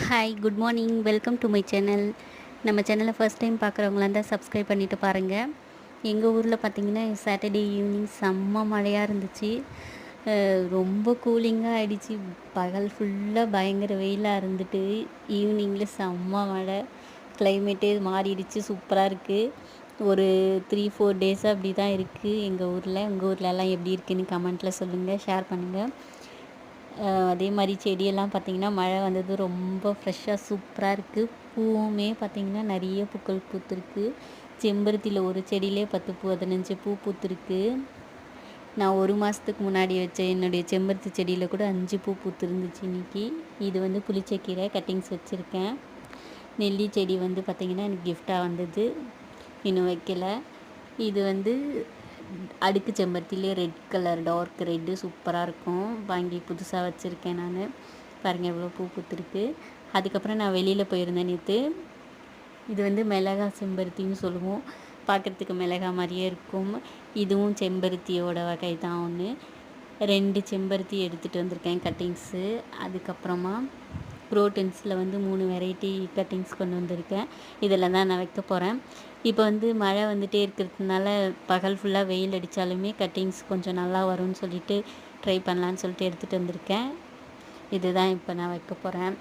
Hi good morning welcome to my channel. நம்ம சேனலை first time பார்க்குறவங்களா இருந்தால் சப்ஸ்கிரைப் பண்ணிவிட்டு பாருங்கள். எங்கள் ஊரில் பார்த்திங்கன்னா சாட்டர்டே ஈவினிங் செம்ம மழையாக இருந்துச்சு. ரொம்ப கூலிங்காக ஆகிடுச்சு. பகல் ஃபுல்லாக பயங்கர வெயிலாக இருந்துட்டு ஈவினிங்கில் செம்ம மழை. கிளைமேட்டே மாறிடுச்சு, சூப்பராக இருக்குது. ஒரு 3-4 டேஸாக அப்படி தான் இருக்குது எங்கள் ஊரில். உங்கள் ஊர்லலாம் எப்படி இருக்குதுன்னு கமெண்ட்டில் சொல்லுங்கள், ஷேர் பண்ணுங்கள். அதே மாதிரி செடியெல்லாம் பார்த்திங்கன்னா மழை வந்தது ரொம்ப ஃப்ரெஷ்ஷாக சூப்பராக இருக்குது. பூவுமே பார்த்திங்கன்னா நிறைய பூக்கள் பூத்துருக்கு. செம்பருத்தியில் ஒரு செடியிலே 10 பூ 15 பூ பூத்துருக்கு. நான் 1 மாதத்துக்கு முன்னாடி வச்ச என்னுடைய செம்பருத்தி செடியில் கூட 5 பூ பூத்துருந்துச்சு இன்றைக்கி. இது வந்து புளிச்சக்கீரை கட்டிங்ஸ் வச்சுருக்கேன். நெல்லி செடி வந்து பார்த்திங்கன்னா எனக்கு கிஃப்டாக வந்தது, இன்னும் வைக்கலை. இது வந்து அடுக்கு செம்பருத்திலே ரெட் கலர், டார்க் ரெட்டு சூப்பராக இருக்கும். வாங்கி புதுசாக வச்சுருக்கேன் நான். பாருங்கள் எவ்வளோ பூ பூத்துருக்கு. அதுக்கப்புறம் நான் வெளியில் போயிருந்தேன் நேற்று. இது வந்து மிளகா செம்பருத்தின்னு சொல்லுவோம். பார்க்குறதுக்கு மிளகா மாதிரியே இருக்கும். இதுவும் செம்பருத்தியோட வகை தான் ஒன்று. 2 செம்பருத்தி எடுத்துகிட்டு வந்திருக்கேன் கட்டிங்ஸு. அதுக்கப்புறமா ப்ரோட்டன்ஸில் வந்து 3 வெரைட்டி கட்டிங்ஸ் கொண்டு வந்திருக்கேன். இதில் தான் நான் வைக்க போகிறேன். இப்போ வந்து மழை வந்துகிட்டே இருக்கிறதுனால பகல் ஃபுல்லாக வெயில் அடித்தாலுமே கட்டிங்ஸ் கொஞ்சம் நல்லா வரும்னு சொல்லிட்டு ட்ரை பண்ணலான்னு சொல்லிட்டு எடுத்துகிட்டு வந்திருக்கேன். இதுதான் இப்போ நான் வைக்க போகிறேன்.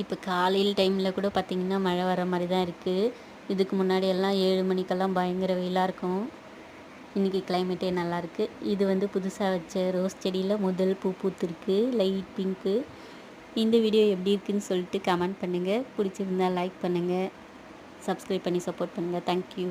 இப்போ காலையில் டைமில் கூட பார்த்திங்கன்னா மழை வர மாதிரி தான் இருக்குது. இதுக்கு முன்னாடி எல்லாம் 7 மணிக்கெல்லாம் பயங்கர வெயிலாக இருக்கும். இன்றைக்கி கிளைமேட்டே நல்லாயிருக்கு. இது வந்து புதுசாக வச்ச ரோஸ் செடியில் முதல் பூ பூத்துருக்கு, லைட் பிங்க்கு. இந்த வீடியோ எப்படி இருக்குதுன்னு சொல்லிட்டு கமெண்ட் பண்ணுங்கள். பிடிச்சிருந்தால் லைக் பண்ணுங்கள், சப்ஸ்கிரைப் பண்ணி சப்போர்ட் பண்ணுங்கள். தேங்க்யூ.